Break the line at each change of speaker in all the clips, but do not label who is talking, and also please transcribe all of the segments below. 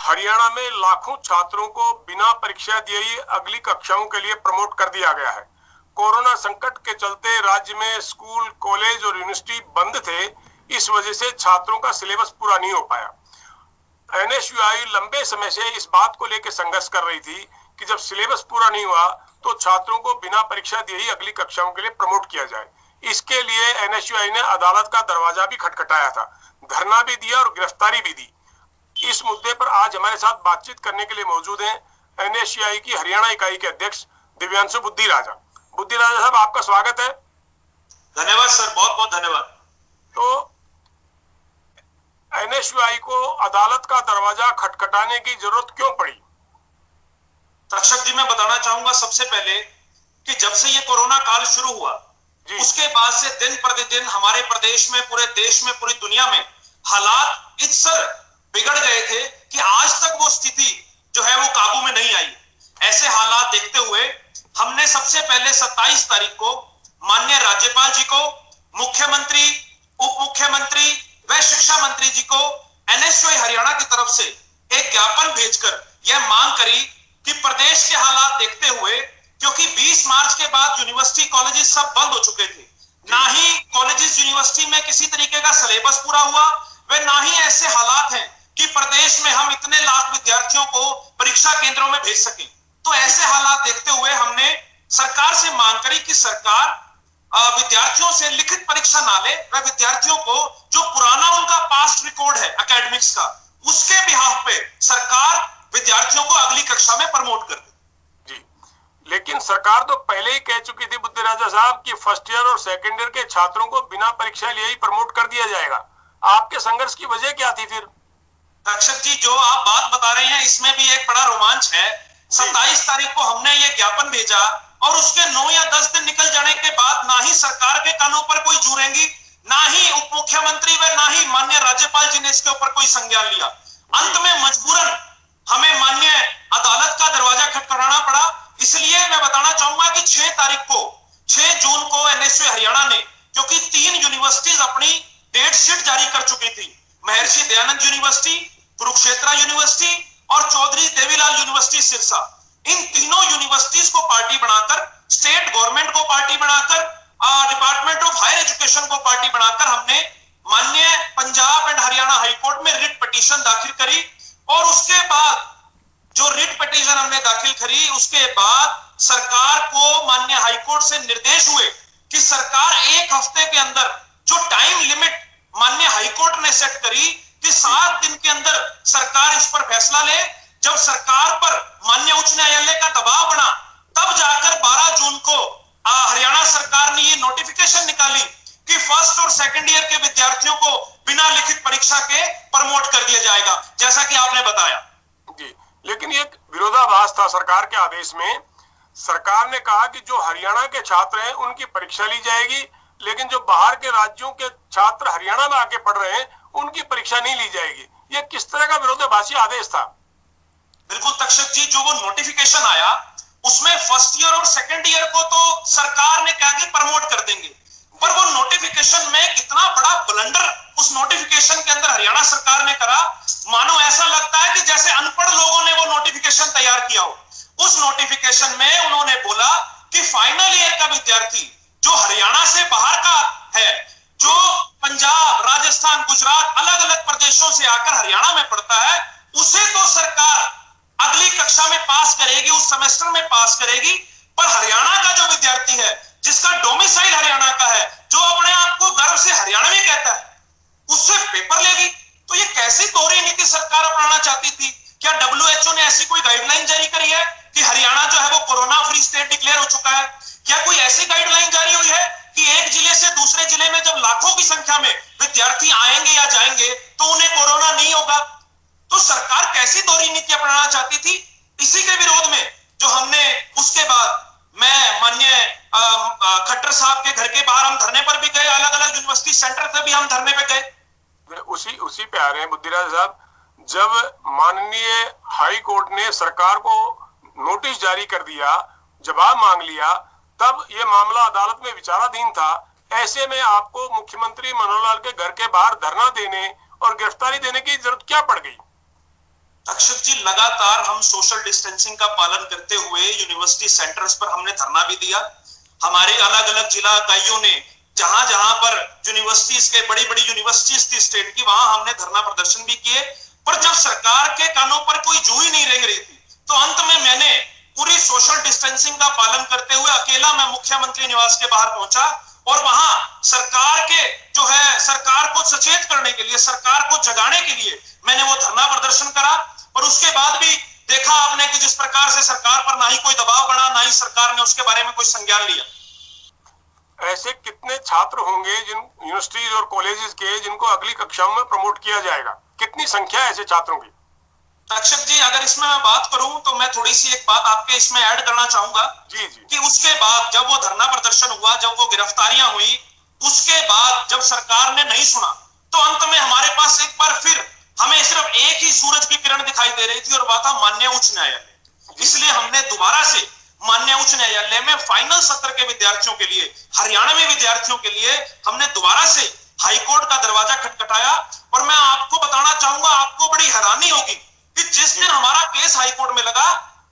हरियाणा में लाखों छात्रों को बिना परीक्षा दिए ही अगली कक्षाओं के लिए प्रमोट कर दिया गया है। कोरोना संकट के चलते राज्य में स्कूल, कॉलेज और यूनिवर्सिटी बंद थे। इस वजह से छात्रों का सिलेबस पूरा नहीं हो पाया। एनएसयूआई लंबे समय से इस बात को लेकर संघर्ष कर रही थी कि जब सिलेबस पूरा नहीं हुआ तो छात्रों को बिना परीक्षा दिए ही अगली कक्षाओं के लिए प्रमोट किया जाए। इसके लिए एनएसयूआई ने अदालत का दरवाजा भी खटखटाया था, धरना भी दिया और गिरफ्तारी भी दी। इस मुद्दे पर आज हमारे साथ बातचीत करने के लिए मौजूद हैं एनएसयूआई की हरियाणा इकाई के अध्यक्ष दिव्यांशु बुद्धिराजा। बुद्धिराजा साहब, आपका स्वागत है।
धन्यवाद सर, बहुत बहुत धन्यवाद।
तो एनएसयूआई को अदालत का दरवाजा खटखटाने की जरूरत क्यों पड़ी?
तक्षक जी, मैं बताना चाहूंगा सबसे पहले कि जब से ये कोरोना काल शुरू हुआ उसके बाद से दिन प्रतिदिन हमारे प्रदेश में, पूरे देश में, पूरी दुनिया में हालात इस बिगड़ गए थे कि आज तक वो स्थिति जो है वो काबू में नहीं आई। ऐसे हालात देखते हुए हमने सबसे पहले 27 तारीख को माननीय राज्यपाल जी को, मुख्यमंत्री, उप मुख्यमंत्री व शिक्षा मंत्री जी को एनएसयूआई हरियाणा की तरफ से एक ज्ञापन भेजकर यह मांग करी कि प्रदेश के हालात देखते हुए, क्योंकि 20 मार्च के बाद यूनिवर्सिटी, कॉलेजेस सब बंद हो चुके थे, ना ही कॉलेजेस, यूनिवर्सिटी में किसी तरीके का सिलेबस पूरा हुआ, वे ना ही ऐसे हालात हैं कि प्रदेश में हम इतने लाख विद्यार्थियों को परीक्षा केंद्रों में भेज सकें। तो ऐसे हालात देखते हुए हमने सरकार से मांग करी कि सरकार विद्यार्थियों से लिखित परीक्षा ना ले, वह विद्यार्थियों को जो पुराना उनका पास्ट रिकॉर्ड है एकेडमिक्स का, उसके बिहाफ पे सरकार विद्यार्थियों को अगली कक्षा में प्रमोट कर दे।
जी, लेकिन सरकार तो पहले ही कह चुकी थी बुद्धिराजा साहब कि फर्स्ट ईयर और सेकंड ईयर के छात्रों को बिना परीक्षा लिए ही प्रमोट कर दिया जाएगा। आपके संघर्ष की वजह क्या थी फिर?
तक्षक जी, जो आप बात बता रहे हैं इसमें भी एक बड़ा रोमांच है। 27 तारीख को हमने ये ज्ञापन भेजा और उसके 9 या 10 दिन निकल जाने के बाद ना ही सरकार के कानों पर कोई जुड़ेंगी, ना ही उप मुख्यमंत्री व ना ही माननीय राज्यपाल जी ने इसके ऊपर कोई संज्ञान लिया। अंत में मजबूरन हमें माननीय अदालत का दरवाजा खटखटाना पड़ा। इसलिए मैं बताना चाहूंगा कि 6 जून को एनएसयूआई हरियाणा ने, क्योंकि 3 यूनिवर्सिटीज अपनी डेट शीट जारी कर चुकी थी, महर्षि दयानंद यूनिवर्सिटी, कुरुक्षेत्र यूनिवर्सिटी और चौधरी देवीलाल यूनिवर्सिटी सिरसा, इन तीनों यूनिवर्सिटीज को पार्टी बनाकर, स्टेट गवर्नमेंट को पार्टी बनाकर, डिपार्टमेंट ऑफ हायर एजुकेशन को पार्टी बनाकर हमने माननीय पंजाब एंड हरियाणा हाईकोर्ट में रिट पिटीशन दाखिल करी। और उसके बाद जो रिट पिटीशन हमने दाखिल करी, उसके बाद सरकार को माननीय हाईकोर्ट से निर्देश हुए कि सरकार 1 हफ्ते के अंदर, जो टाइम लिमिट माननीय हाईकोर्ट ने सेट करी कि 7 दिन के अंदर सरकार इस पर फैसला ले। जब सरकार पर माननीय उच्च न्यायालय का दबाव बना, तब जाकर 12 जून को हरियाणा सरकार ने ये नोटिफिकेशन निकाली कि फर्स्ट और सेकंड ईयर के विद्यार्थियों को बिना लिखित परीक्षा के प्रमोट कर दिया जाएगा, जैसा कि आपने बताया।
जी, लेकिन एक विरोधाभास था सरकार के आदेश में। सरकार ने कहा कि जो हरियाणा के छात्र हैं उनकी परीक्षा ली जाएगी, लेकिन जो बाहर के राज्यों के छात्र हरियाणा में आके पढ़ रहे हैं उनकी परीक्षा नहीं ली जाएगी। ये किस तरह का विरोधाभासी आदेश था?
बिल्कुल तक्षक जी, जो वो नोटिफिकेशन आया उसमें फर्स्ट ईयर और सेकंड ईयर को तो सरकार ने कहा कि प्रमोट कर देंगे, पर वो नोटिफिकेशन में कितना बड़ा ब्लंडर उस नोटिफिकेशन के अंदर हरियाणा सरकार ने करा, मानो ऐसा लगता है कि जैसे अनपढ़ लोगों ने वो नोटिफिकेशन तैयार किया हो। उस नोटिफिकेशन में उन्होंने बोला कि फाइनल ईयर का विद्यार्थी जो हरियाणा से बाहर का है, जो पंजाब, राजस्थान, गुजरात, अलग अलग प्रदेशों से आकर हरियाणा में पढ़ता है, उसे तो सरकार अगली कक्षा में पास करेगी, उस सेमेस्टर में पास करेगी, पर हरियाणा का जो विद्यार्थी है, जिसका डोमिसाइल हरियाणा का है, जो अपने आप को गर्व से हरियाणवी कहता है, उससे पेपर लेगी। तो ये कैसी दोहरी नीति सरकार अपनाना चाहती थी? क्या WHO ने ऐसी कोई गाइडलाइन जारी करी है कि हरियाणा जो है वो कोरोना फ्री स्टेट डिक्लेयर हो चुका है? क्या कोई ऐसी गाइडलाइन जारी हुई है कि एक जिले से दूसरे जिले में जब लाखों की संख्या में विद्यार्थी आएंगे या जाएंगे तो उन्हें कोरोना नहीं होगा? तो सरकार कैसी दोहरी नीति अपनाना चाहती थी? इसी के विरोध में जो हमने उसके बाद, मैं माननीय खट्टर साहब के घर के बाहर हम धरने पर भी गए, अलग अलग यूनिवर्सिटी सेंटर पे भी हम धरने पे गए।
उसी पे आ रहे हैं बुद्धिराज साहब। जब माननीय हाई कोर्ट ने सरकार को नोटिस जारी कर दिया, जवाब मांग लिया, तब ये मामला अदालत में विचाराधीन था। ऐसे में आपको मुख्यमंत्री मनोहर लाल के घर के बाहर धरना देने और गिरफ्तारी देने की जरूरत क्या पड़ गई?
अक्षत जी लगातार हम सोशल डिस्टेंसिंग का पालन करते हुए यूनिवर्सिटी सेंटर्स पर हमने धरना भी दिया। हमारे अलग अलग जिला इकाइयों ने जहां जहां पर यूनिवर्सिटीज के बड़ी बड़ी यूनिवर्सिटीज थी स्टेट की, वहां हमने धरना प्रदर्शन भी किए। पर जब सरकार के कानों पर कोई जू ही नहीं रेंग रही थी, तो अंत में मैंने पूरी सोशल डिस्टेंसिंग का पालन करते हुए अकेला मैं मुख्यमंत्री निवास के बाहर पहुंचा और वहां सरकार के जो है सरकार को सचेत करने के लिए, सरकार को जगाने के लिए मैंने वो धरना प्रदर्शन करा। और उसके बाद भी देखा आपने कि जिस प्रकार से सरकार पर ना ही कोई दबाव बना, ना ही सरकार ने उसके बारे में कोई संज्ञान लिया।
ऐसे कितने छात्र होंगे जिन यूनिवर्सिटीज और कॉलेजेस के जिनको अगली कक्षाओं में प्रमोट किया जाएगा? कितनी संख्या है ऐसे छात्रों की?
अक्षत जी, अगर इसमें मैं बात करूं तो मैं थोड़ी सी एक बात आपके इसमें ऐड करना चाहूंगा
जी जी।
कि उसके बाद जब वो धरना प्रदर्शन हुआ, जब वो गिरफ्तारियां हुई, उसके बाद जब सरकार ने नहीं सुना, तो अंत में हमारे पास एक बार फिर हमें सिर्फ एक ही सूरज की किरण दिखाई दे रही थी और वह था माननीय उच्च न्यायालय। इसलिए हमने दोबारा से माननीय उच्च न्यायालय में फाइनल सत्र के विद्यार्थियों के लिए, हरियाणवी विद्यार्थियों के लिए हमने दोबारा से हाईकोर्ट का दरवाजा खटखटाया। और मैं आपको बताना चाहूंगा, आपको बड़ी हैरानी होगी कि जिस दिन हमारा केस हाईकोर्ट में लगा,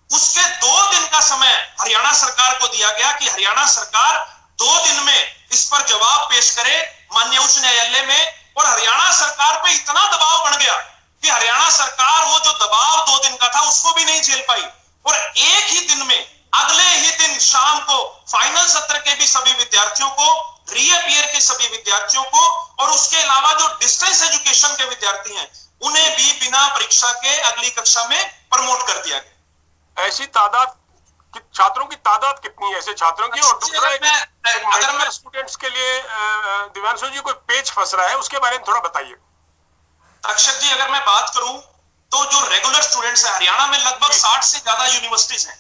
उसके 2 दिन का समय हरियाणा सरकार को दिया गया कि हरियाणा सरकार 2 दिन में इस पर जवाब पेश करे माननीय उच्च न्यायालय में। और हरियाणा सरकार पे इतना दबाव बन गया कि हरियाणा सरकार वो जो दबाव 2 दिन का था उसको भी नहीं झेल पाई और एक ही दिन में, अगले ही दिन शाम को फाइनल सत्र के भी सभी विद्यार्थियों को, रीअपियर के सभी विद्यार्थियों को और उसके अलावा जो डिस्टेंस एजुकेशन के विद्यार्थी हैं उन्हें भी बिना परीक्षा के अगली कक्षा में प्रमोट कर दिया गया।
ऐसी तादाद छात्रों की तादाद कितनी है ऐसे छात्रों की? और दूसरा अगर मैं स्टूडेंट्स के लिए दिव्यांशु जी कोई पेच फंस रहा है, उसके बारे में थोड़ा बताइए।
अक्षत जी, अगर मैं बात करूं तो जो रेगुलर स्टूडेंट्स हैं हरियाणा में लगभग 60 से ज्यादा यूनिवर्सिटीज हैं।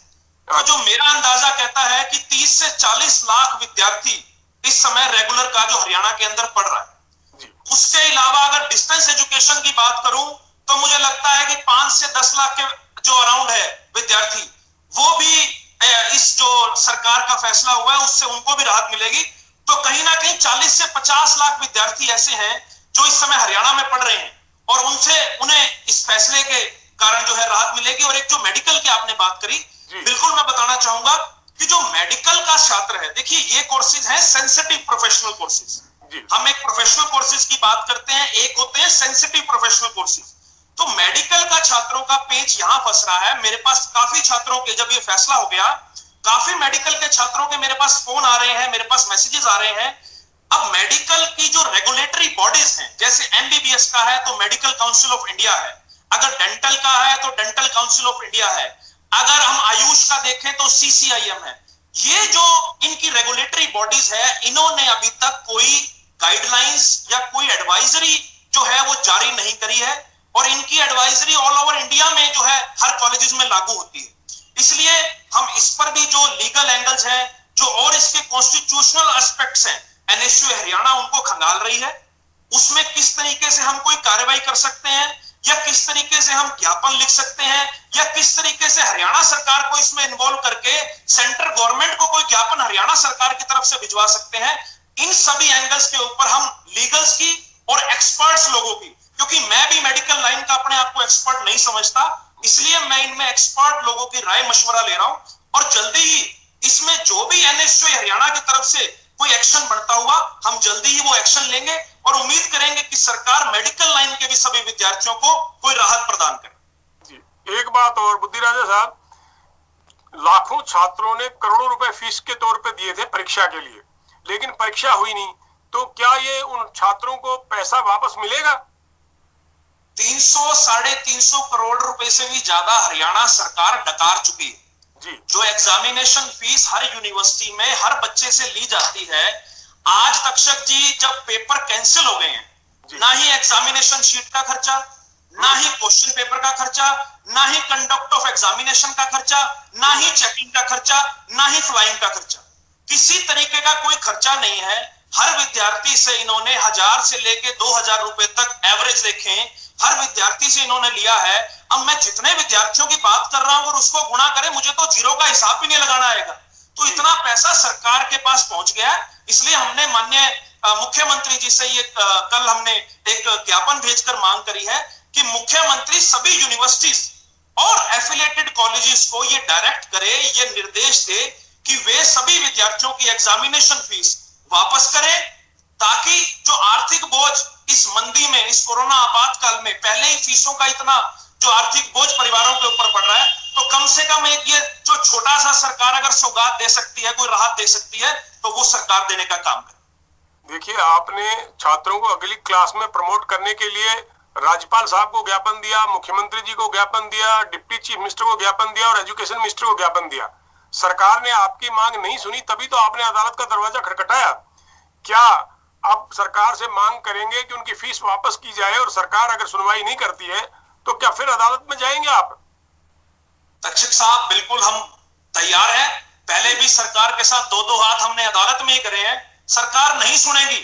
तो जो मेरा अंदाजा कहता है कि 30 से 40 लाख विद्यार्थी इस समय रेगुलर का जो हरियाणा के अंदर पढ़ रहा है। उसके अलावा अगर डिस्टेंस एजुकेशन की बात करूं तो मुझे लगता है कि 5 से 10 लाख के जो अराउंड है विद्यार्थी, वो भी इस जो सरकार का फैसला हुआ है उससे उनको भी राहत मिलेगी। तो कहीं ना कहीं 40 से 50 लाख विद्यार्थी ऐसे हैं जो इस समय हरियाणा में पढ़ रहे हैं और उन्हें इस फैसले के कारण जो है राहत मिलेगी। और एक जो मेडिकल की आपने बात करी, बिल्कुल मैं बताना चाहूंगा कि जो मेडिकल का छात्र है, देखिए ये कोर्सेज हैं सेंसिटिव प्रोफेशनल कोर्सेज। हम एक प्रोफेशनल कोर्सेज की बात करते हैं, एक होते हैं सेंसिटिव प्रोफेशनल कोर्सेज। तो मेडिकल का छात्रों का पेच यहां फंस रहा है। मेरे पास काफी छात्रों के, जब ये फैसला हो गया, काफी मेडिकल के छात्रों के मेरे पास फोन आ रहे हैं, मेरे पास मैसेजेस आ रहे हैं। अब मेडिकल की जो रेगुलेटरी बॉडीज हैं, जैसे एमबीबीएस का है तो मेडिकल काउंसिल ऑफ इंडिया है, अगर डेंटल का है तो डेंटल काउंसिल ऑफ इंडिया है, अगर हम आयुष का देखें तो सीसीआईएम है। ये जो इनकी रेगुलेटरी बॉडीज है, इन्होंने अभी तक कोई गाइडलाइंस या कोई एडवाइजरी जो है वो जारी नहीं करी है और इनकी एडवाइजरी ऑल ओवर इंडिया में जो है हर कॉलेजेस में लागू होती है। इसलिए हम इस पर भी जो लीगल एंगल्स हैं, जो और इसके कॉन्स्टिट्यूशनल एस्पेक्ट्स हैं, एनएसयू हरियाणा उनको खंगाल रही है। उसमें किस तरीके से हम कोई कार्रवाई कर सकते हैं या किस तरीके से हम ज्ञापन लिख सकते हैं या किस तरीके से हरियाणा सरकार को इसमें इन्वॉल्व करके सेंट्रल गवर्नमेंट को कोई ज्ञापन हरियाणा सरकार की तरफ से भिजवा सकते हैं, इन सभी एंगल्स के ऊपर हम लीगल्स की और एक्सपर्ट्स लोगों की, क्योंकि मैं भी मेडिकल लाइन का अपने आप को एक्सपर्ट नहीं समझता, इसलिए मैं इनमें एक्सपर्ट लोगों की राय मशवरा ले रहा हूं और जल्दी ही इसमें जो भी एनएसयू हरियाणा की तरफ से कोई एक्शन बनता हुआ, हम जल्दी ही वो एक्शन लेंगे और उम्मीद करेंगे कि सरकार मेडिकल लाइन के भी सभी विद्यार्थियों को कोई राहत प्रदान करे।
जी, एक बात और बुद्धिराजा साहब, लाखों छात्रों ने करोड़ों रुपए फीस के तौर पे दिए थे परीक्षा के लिए, लेकिन परीक्षा हुई नहीं, तो क्या ये उन छात्रों को पैसा वापस मिलेगा?
300-350 करोड़ रुपए से भी ज्यादा हरियाणा सरकार डकार चुकी है।
जी।
जो एग्जामिनेशन फीस हर यूनिवर्सिटी में हर बच्चे से ली जाती है, आज तक्षक जी जब पेपर कैंसिल हो गए हैं, ना ही एग्जामिनेशन शीट का खर्चा, ना ही क्वेश्चन पेपर का खर्चा, ना ही कंडक्ट ऑफ एग्जामिनेशन का खर्चा, ना ही चेकिंग का खर्चा, ना ही फ्लाइंग का खर्चा, किसी तरीके का कोई खर्चा नहीं है। हर विद्यार्थी से इन्होंने 1000 से लेके 2000 रुपए तक एवरेज देखें, हर विद्यार्थी से इन्होंने लिया है। अब मैं जितने विद्यार्थियों की बात कर रहा हूं और उसको गुणा करें, मुझे तो जीरो का हिसाब भी नहीं लगाना आएगा। तो इतना पैसा सरकार के पास पहुंच गया है। इसलिए हमने माननीय मुख्यमंत्री जी से ये कल हमने एक ज्ञापन भेजकर मांग करी है कि मुख्यमंत्री सभी यूनिवर्सिटीज और एफिलिएटेड कॉलेजेस को ये डायरेक्ट करे, ये निर्देश दे कि वे सभी विद्यार्थियों की एग्जामिनेशन फीस वापस करें, ताकि जो आर्थिक बोझ इस मंदी में, इस कोरोना आपातकाल में, पहले ही फीसों का इतना जो आर्थिक बोझ परिवारों के ऊपर पड़ रहा है, तो कम से कम एक ये जो छोटा सा सरकार अगर सौगात दे सकती है, कोई राहत दे सकती है, तो वो सरकार देने का काम करे।
देखिए, आपने छात्रों को अगली क्लास में प्रमोट करने के लिए राज्यपाल साहब को ज्ञापन दिया, मुख्यमंत्री जी को ज्ञापन दिया, डिप्टी चीफ मिनिस्टर को ज्ञापन दिया और एजुकेशन मिनिस्टर को ज्ञापन दिया। सरकार ने आपकी मांग नहीं सुनी, तभी तो आपने अदालत का दरवाजा खटखटाया। क्या अब सरकार से मांग करेंगे कि उनकी फीस वापस की जाए, और सरकार अगर सुनवाई नहीं करती है तो क्या फिर अदालत में जाएंगे आप?
तक्षक साहब, बिल्कुल हम तैयार हैं। पहले भी सरकार के साथ दो दो हाथ हमने अदालत में ही करे हैं। सरकार नहीं सुनेगी